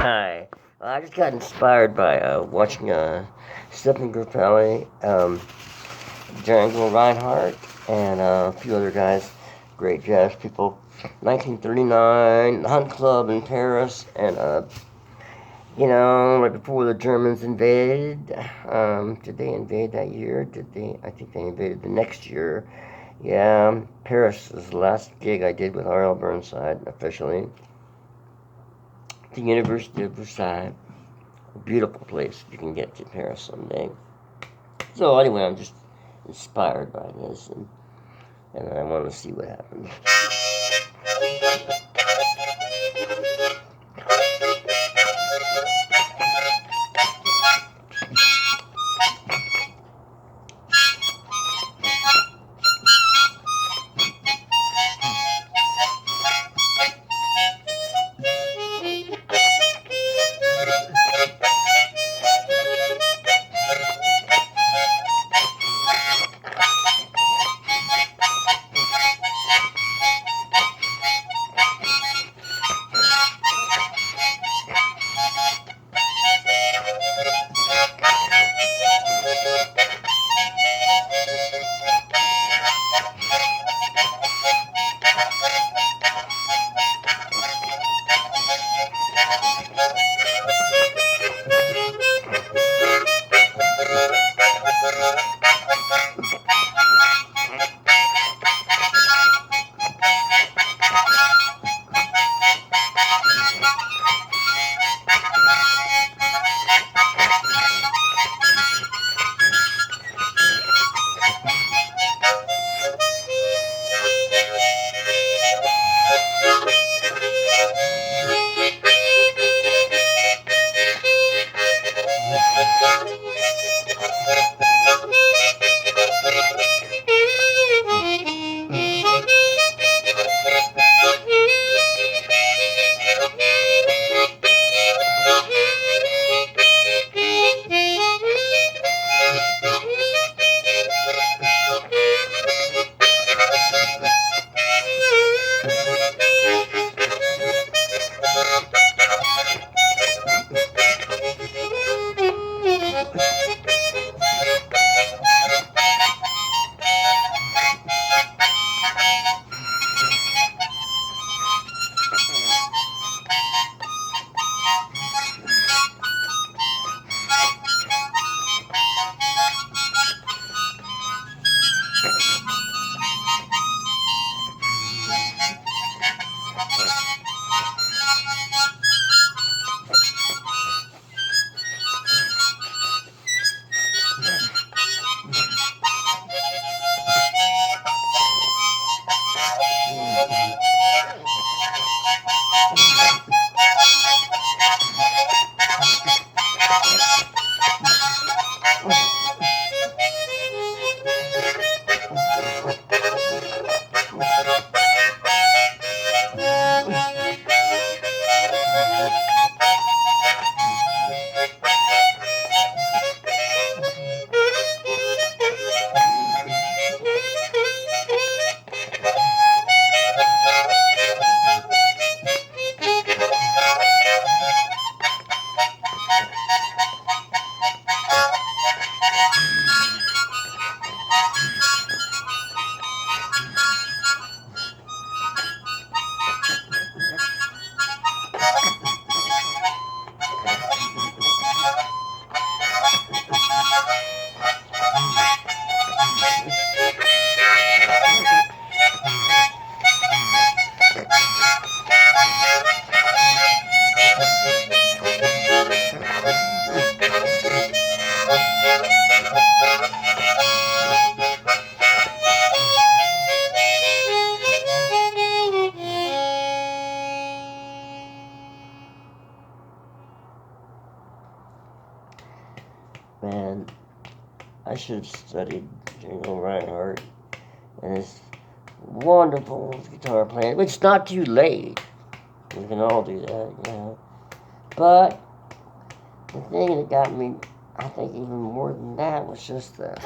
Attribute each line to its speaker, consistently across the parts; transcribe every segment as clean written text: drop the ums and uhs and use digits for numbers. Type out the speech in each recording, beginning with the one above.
Speaker 1: Hi. I just got inspired by watching Stephen Grappelli, Django Reinhardt, and a few other guys, great jazz people. 1939, the Hunt Club in Paris, and right before the Germans invaded. Did they invade that year? Did they? I think they invaded the next year. Yeah, Paris is the last gig I did with R.L. Burnside officially. The University of Versailles. A beautiful place if you can get to Paris someday. So anyway, I'm just inspired by this, and I want to see what happens. Man, I should have studied Django Reinhardt and his wonderful guitar playing. It's not too late. We can all do that, But the thing that got me, I think, even more than that was just the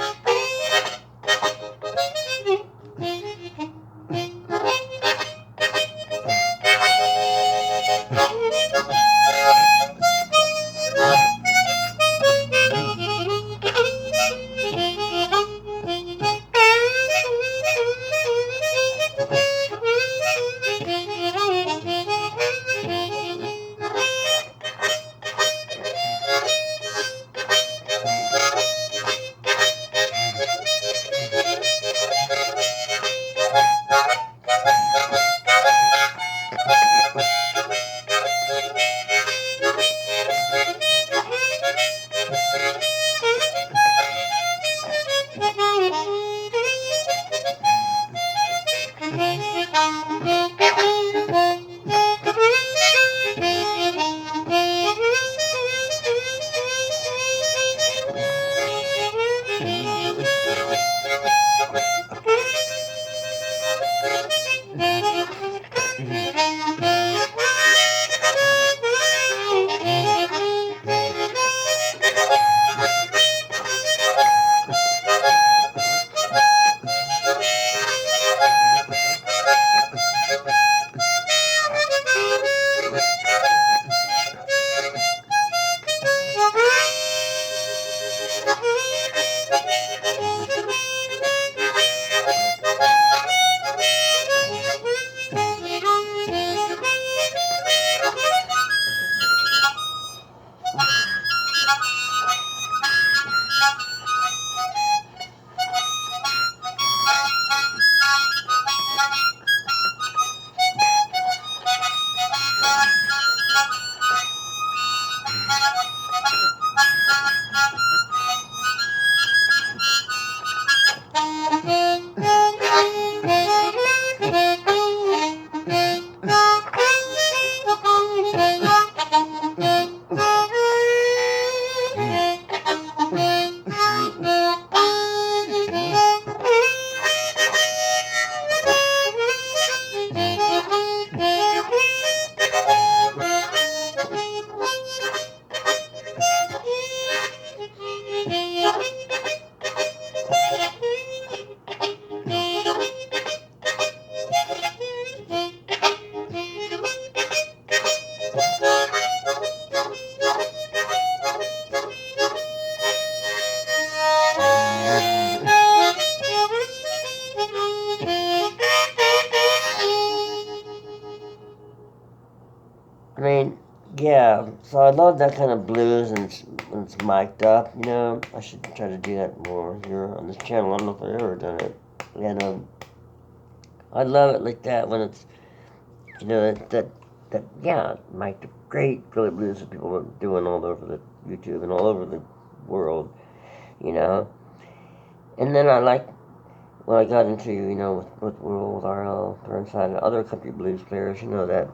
Speaker 1: I mean, yeah. So I love that kind of blues and when it's mic'd up. I should try to do that more here on this channel. I don't know if I've ever done it. And I love it like that when it's that yeah, mic'd up great Philly blues that people are doing all over the YouTube and all over the world. You know. And then I like when I got into with Will, with R.L. Burnside and other country blues players. That.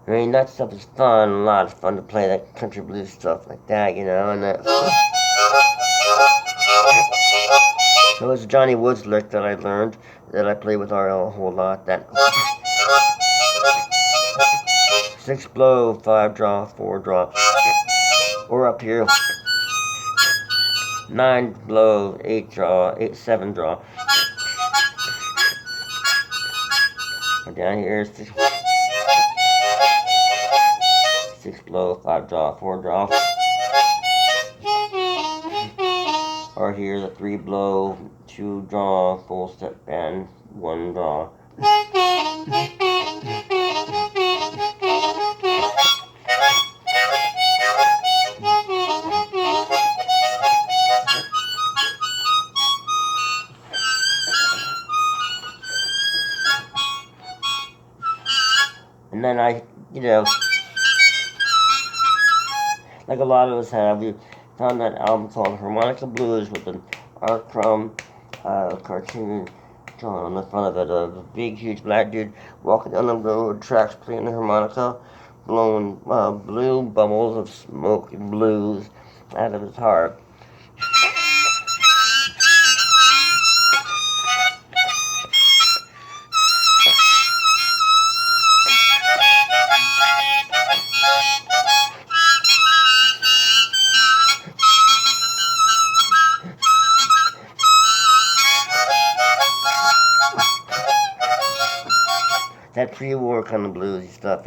Speaker 1: I mean, that stuff is fun, a lot of fun to play that country blues stuff like that, and that. There was a Johnny Woods lick that I learned that I play with RL a whole lot. That 6 blow, 5 draw, 4 draw, or up here 9 blow, 8 draw, 7 draw. Or down here 6 blow, 5 draw, 4 draw. Or here the 3 blow, 2 draw, full step bend, 1 draw. And then like a lot of us have, we found that album called Harmonica Blues with an Art Crumb cartoon drawn on the front of it, a big, huge black dude walking down the road tracks playing the harmonica, blowing blue bubbles of smoke and blues out of his harp. That pre-war kind of bluesy stuff.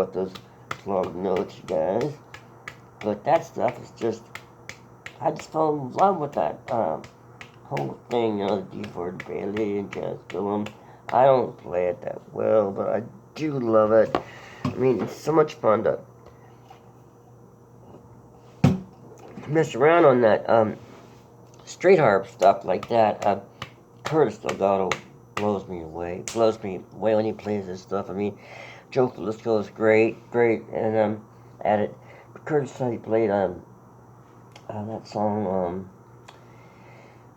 Speaker 1: about those long notes, you guys. But that stuff is just, I just fell in love with that whole thing, you know, the D4 Bailey and Jazz Willem. I don't play it that well, but I do love it. I mean, it's so much fun to mess around on that straight harp stuff like that. Curtis Delgado blows me away when he plays this stuff. I mean, Joe Felisko is great, and at it. But Curtis said he played that song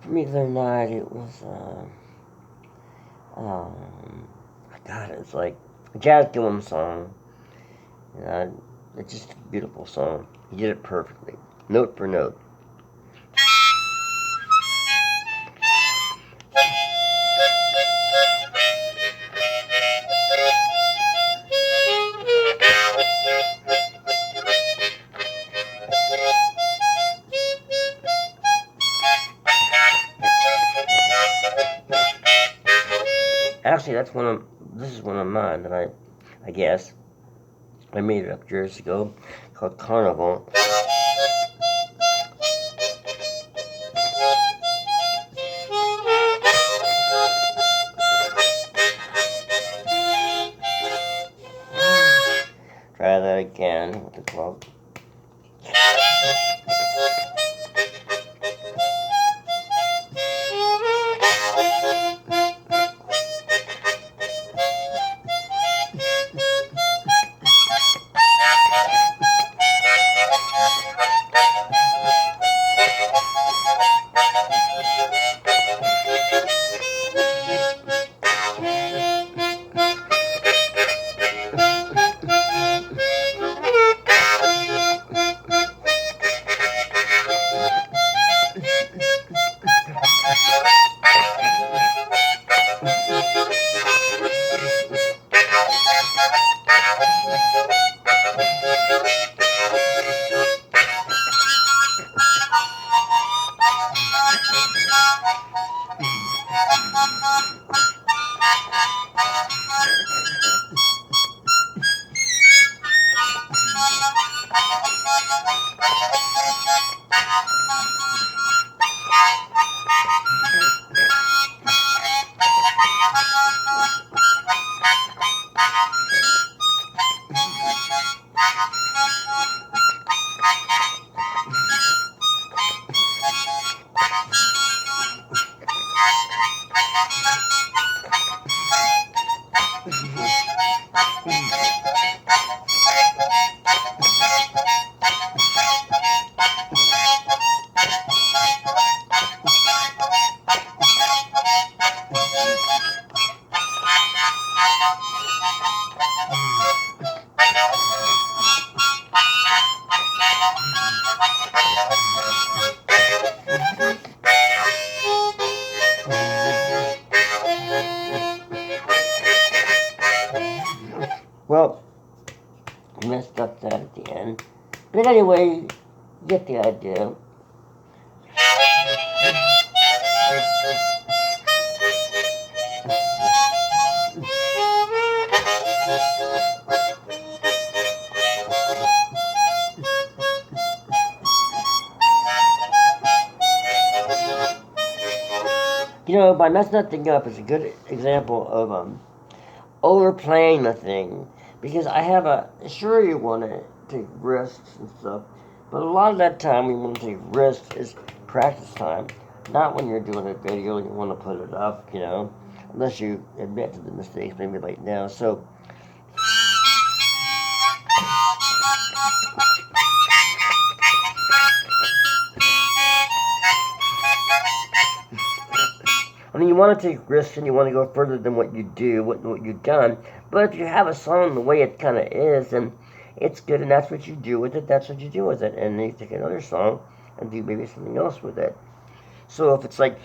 Speaker 1: for me the other night. It was God, it's like a Jazz Gillum song. It's just a beautiful song. He did it perfectly, note for note. Actually, this is one of mine that I guess, I made it up years ago, called Carnival. Try that again with the club. Well, I messed up that at the end. But anyway, you get the idea. You know, by messing that thing up is a good example of overplaying the thing. Because I have sure you want to take risks and stuff, but a lot of that time we want to take risks is practice time. Not when you're doing a video and you want to put it up, you know, unless you admit to the mistakes maybe right now. So, I mean, you want to take risks and you want to go further than what you do, what you've done. But if you have a song the way it kind of is, and it's good, and that's what you do with it, that's what you do with it. And then you take another song and do maybe something else with it. So if it's like...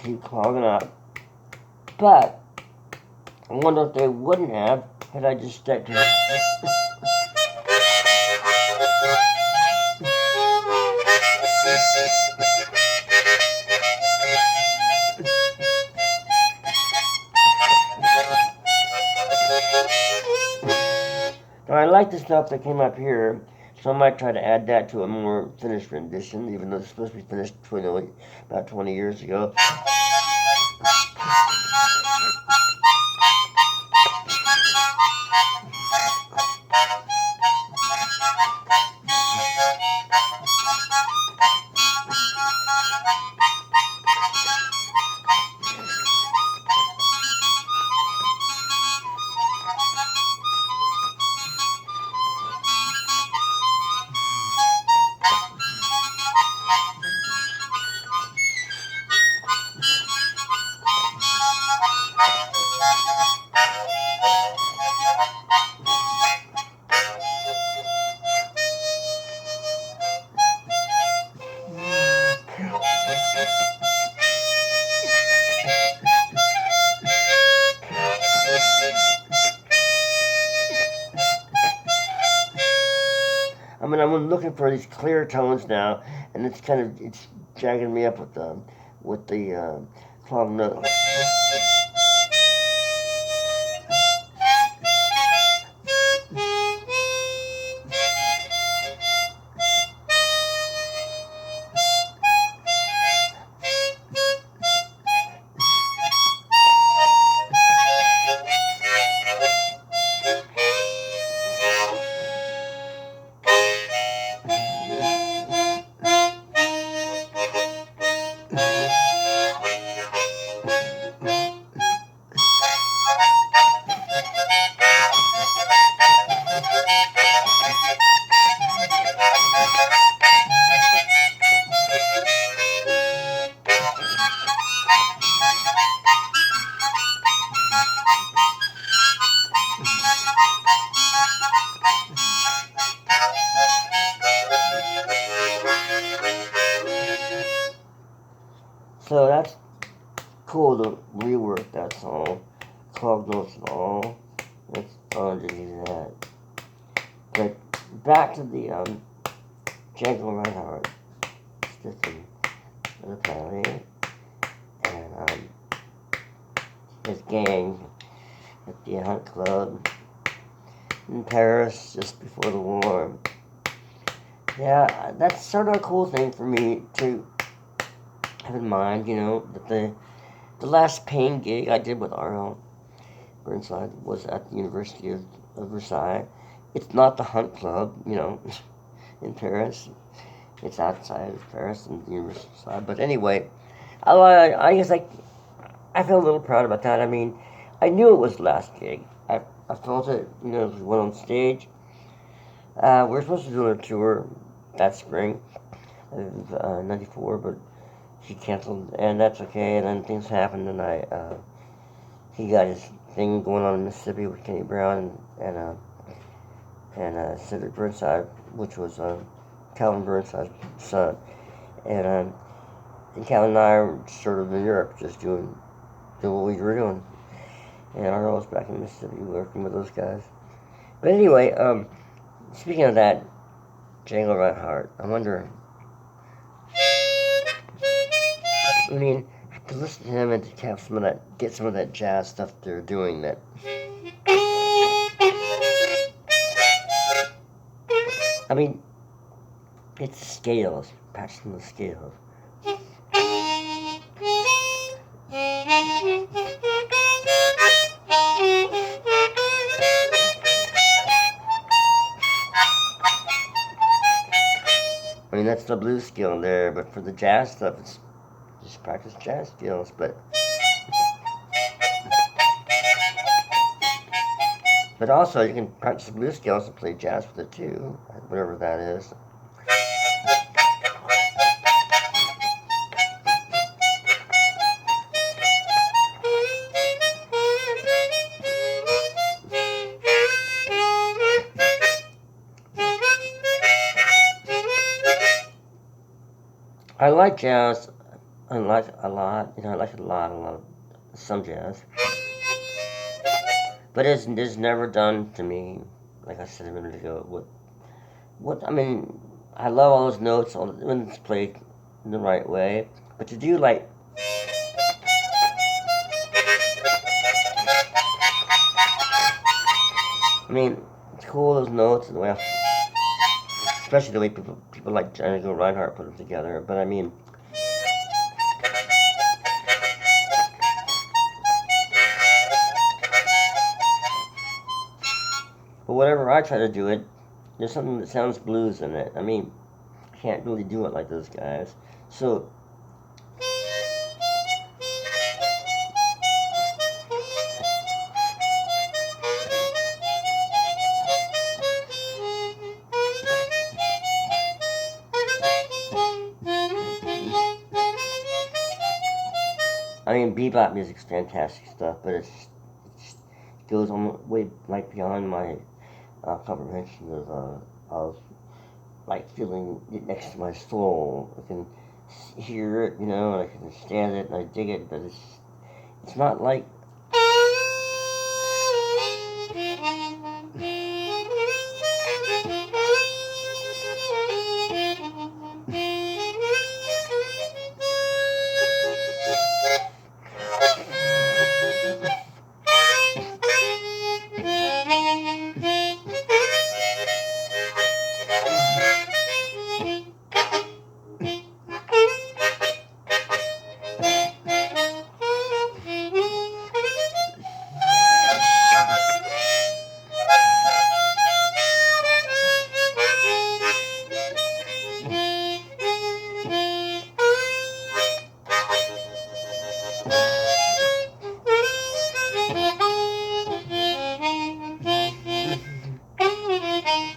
Speaker 1: keep clogging up. But I wonder if they wouldn't have had I just stuck to it. Now, I like the stuff that came up here, so I might try to add that to a more finished rendition, even though it's supposed to be finished about 20 years ago. I mean, I'm looking for these clear tones now, and it's jagging me up with the clog note. So that's cool to rework that song. Clog notes and all. It's fun to do that. But back to the Django Reinhardt system of the planet and his gang at the Hunt Club in Paris just before the war. Yeah, that's sort of a cool thing for me to have in mind, that the last paying gig I did with R.L. Burnside was at the University of Versailles. It's not the Hunt Club, in Paris. It's outside of Paris and the University of Versailles. But anyway, I guess I feel a little proud about that. I mean, I knew it was the last gig. I felt it, as we went on stage. We were supposed to do a tour that spring of '94, but he canceled, and that's okay. And then things happened, and he got his thing going on in Mississippi with Kenny Brown and Cedric Burnside, which was Calvin Burnside's son, and Calvin and I were sort of in Europe, just doing what we were doing, and Arnold was back in Mississippi working with those guys. But anyway, speaking of that, Django Reinhardt, I wonder. I mean, to listen to him and to have get some of that jazz stuff they're doing. That I mean, it's scales, practicing the scales. I mean, that's the blues skill there, but for the jazz stuff, it's just practice jazz skills. But also, you can practice blues scales and play jazz with it too, whatever that is. I like jazz I like a lot. I like a lot of some jazz, but it's never done to me. Like I said a minute ago, what I mean, I love all those notes when it's played in the right way. But to do like, I mean, it's cool those notes and the way, especially the way people like Django Reinhardt put them together. But I mean, but whatever I try to do it, there's something that sounds blues in it. I mean, I can't really do it like those guys. So I mean, bebop music's fantastic stuff, but it goes on way like beyond my comprehension of like feeling it next to my soul. I can hear it, and I can understand it, and I dig it, but it's not like.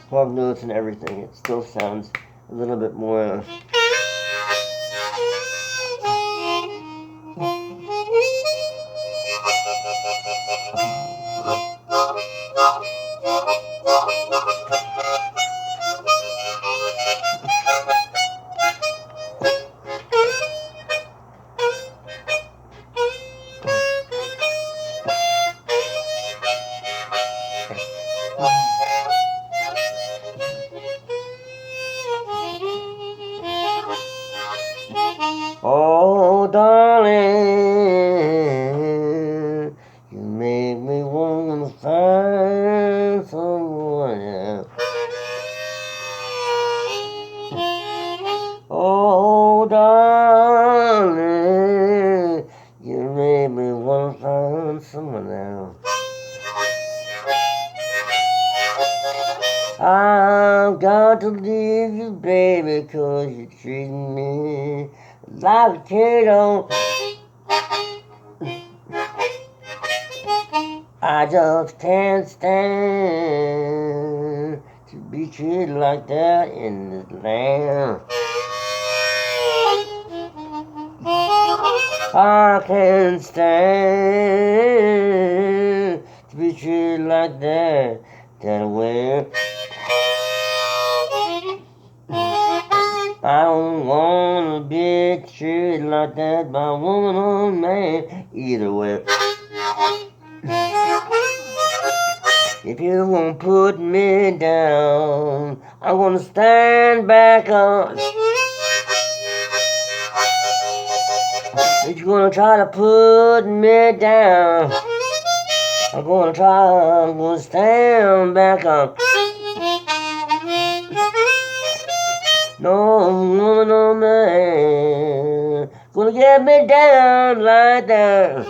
Speaker 1: Twelve notes and everything, it still sounds a little bit more. Oh, darling, you make me want to find someone else. Oh, darling, you make me want to find someone else. I've got to leave you, baby, 'cause you treat me like a kiddo. I just can't stand to be treated like that in this land. I can't stand to be treated like that way. I don't wanna be treated like that by a woman or man, either way. If you won't put me down, I'm gonna stand back up. If you're gonna try to put me down, I'm gonna stand back up. No woman, no man, gonna get me down like that.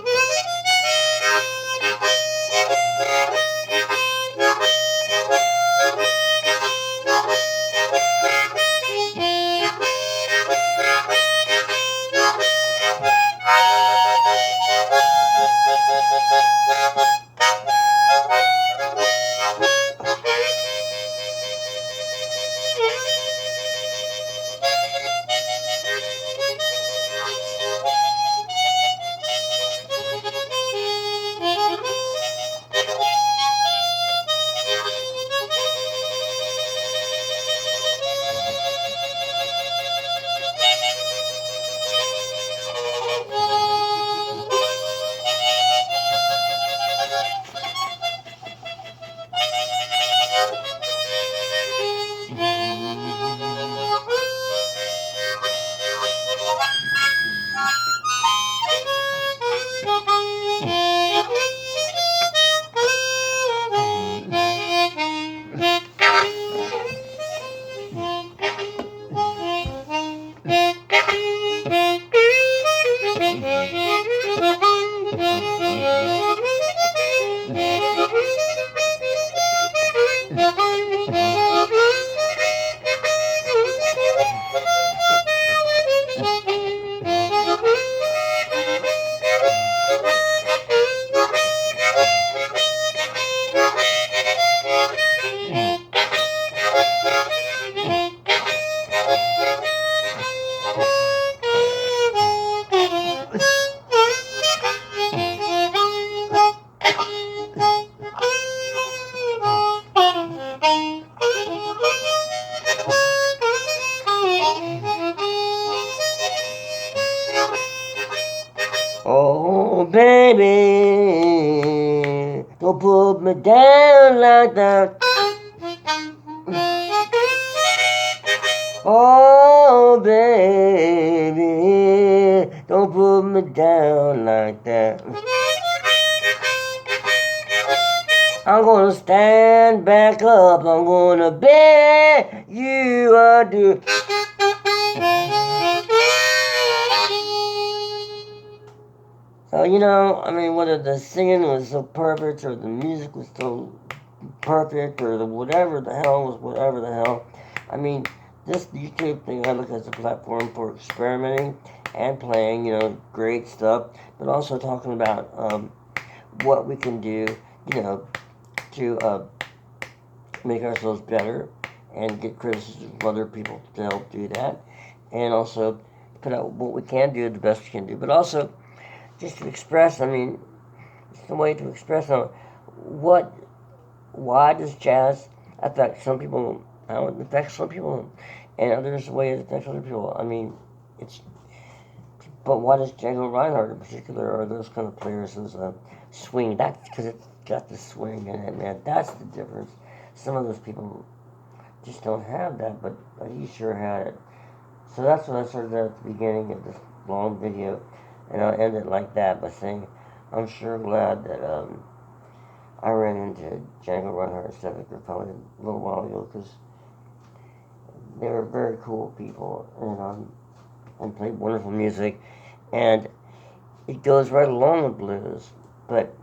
Speaker 1: Don't put me down like that. Oh, baby, don't put me down like that. I'm gonna stand back up. I'm gonna beg you I do. So, I mean, whether the singing was so perfect or the music was so perfect or whatever the hell. I mean, this YouTube thing I look as a platform for experimenting and playing, great stuff, but also talking about what we can do, to make ourselves better and get criticism from other people to help do that, and also put out what we can do the best we can do, but also just to express. I mean, it's the way to express why does jazz affect some people, how it affects some people, and others the way it affects other people. I mean, but why does Django Reinhardt in particular, or those kind of players, those swing? That's because it's got the swing in it, man. That's the difference. Some of those people just don't have that, but he sure had it. So that's what I started at the beginning of this long video, and I'll end it like that by saying, I'm sure glad that I ran into Django Reinhardt and Stefan Grappelli a little while ago, because they were very cool people, and played wonderful music, and it goes right along with blues, but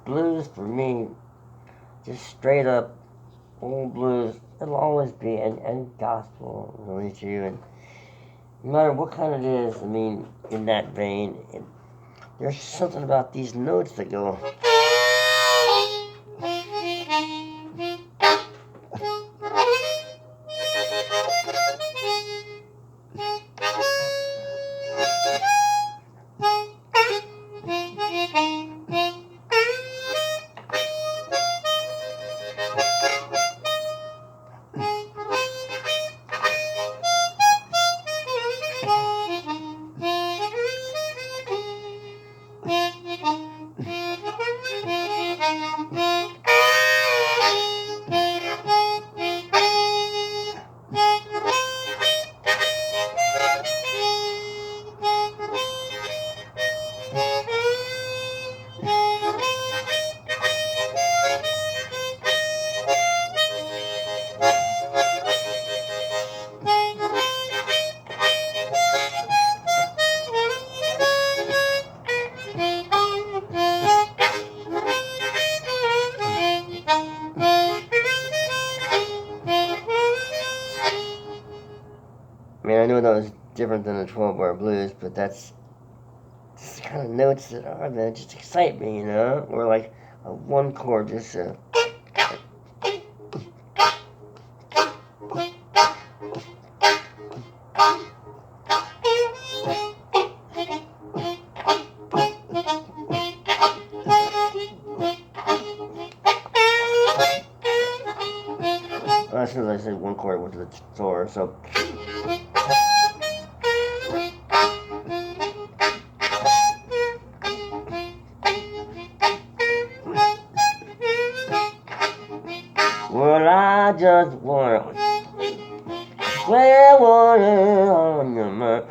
Speaker 1: blues for me, just straight up old blues, it'll always be, and gospel really too, and no matter what kind it is, I mean, in that vein, there's something about these notes that go. I mean, I know that was different than the 12-bar blues, but that's just the kind of notes that are, man, just excite me, Or like a one chord, just as soon as I said one chord, I went to the store, so. Well, I just wanna swear water on your mind.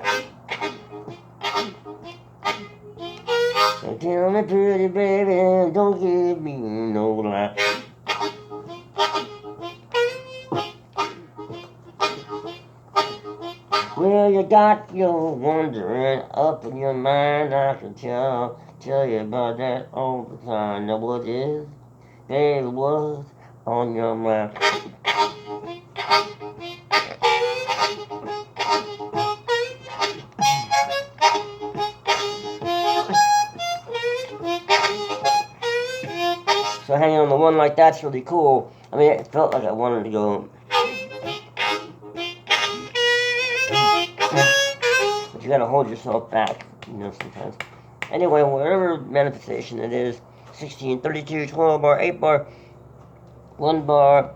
Speaker 1: So tell me, pretty baby, don't give me no lie. Well, you got your wondering up in your mind, I can tell you about that all the time. Now what is, baby, what's on your mind? So hanging on the one like that's really cool. I mean, it felt like I wanted to go. But you gotta hold yourself back, sometimes. Anyway, whatever manifestation it is, 16, 32, 12 bar, 8 bar, 1 bar.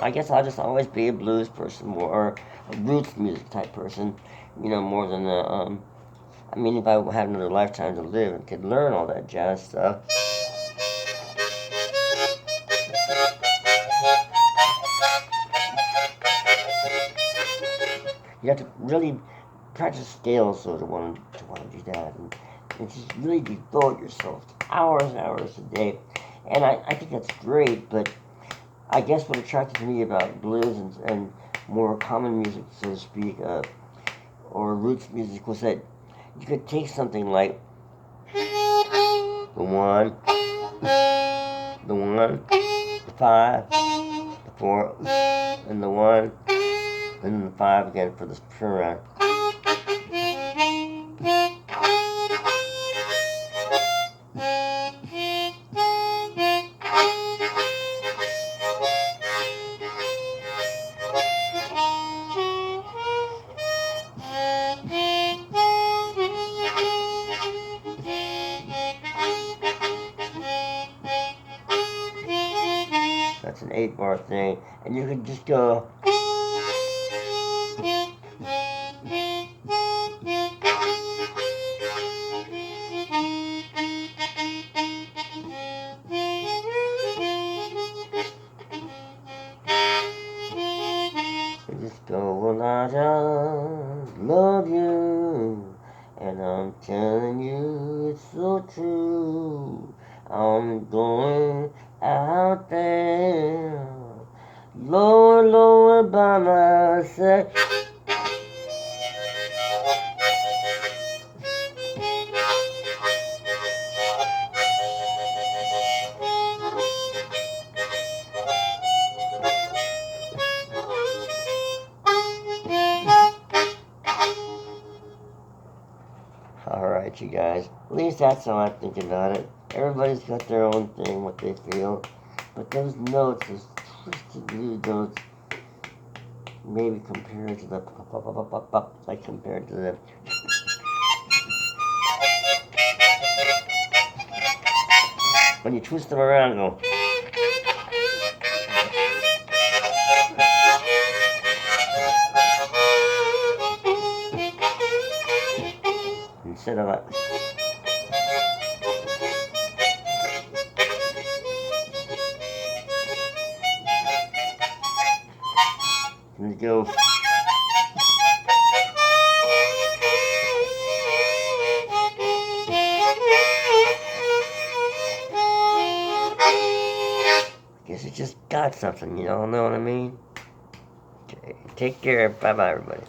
Speaker 1: I guess I'll just always be a blues person, or a roots music type person. more than I mean, if I had another lifetime to live and could learn all that jazz stuff, you have to really practice scales so to want to do that, and just really devote yourself to hours and hours a day. And I think that's great, but I guess what attracted me about blues and more common music, so to speak, or roots music, was that you could take something like the one, the five, the four, and the one, and then the five again for the turnaround. That's an 8-bar thing, and you can just go. Just go, well, I just love you, and I'm telling you it's so true. I'm going out there, lower, lower by myself. Alright, you guys. At least that's how I think about it. Everybody's got their own thing, what they feel. But those notes, those twisted blue notes, maybe compared to the like compared to the when you twist them around, go. Instead of a and go. Guess it just got something, know what I mean? Okay, take care. Bye bye, everybody.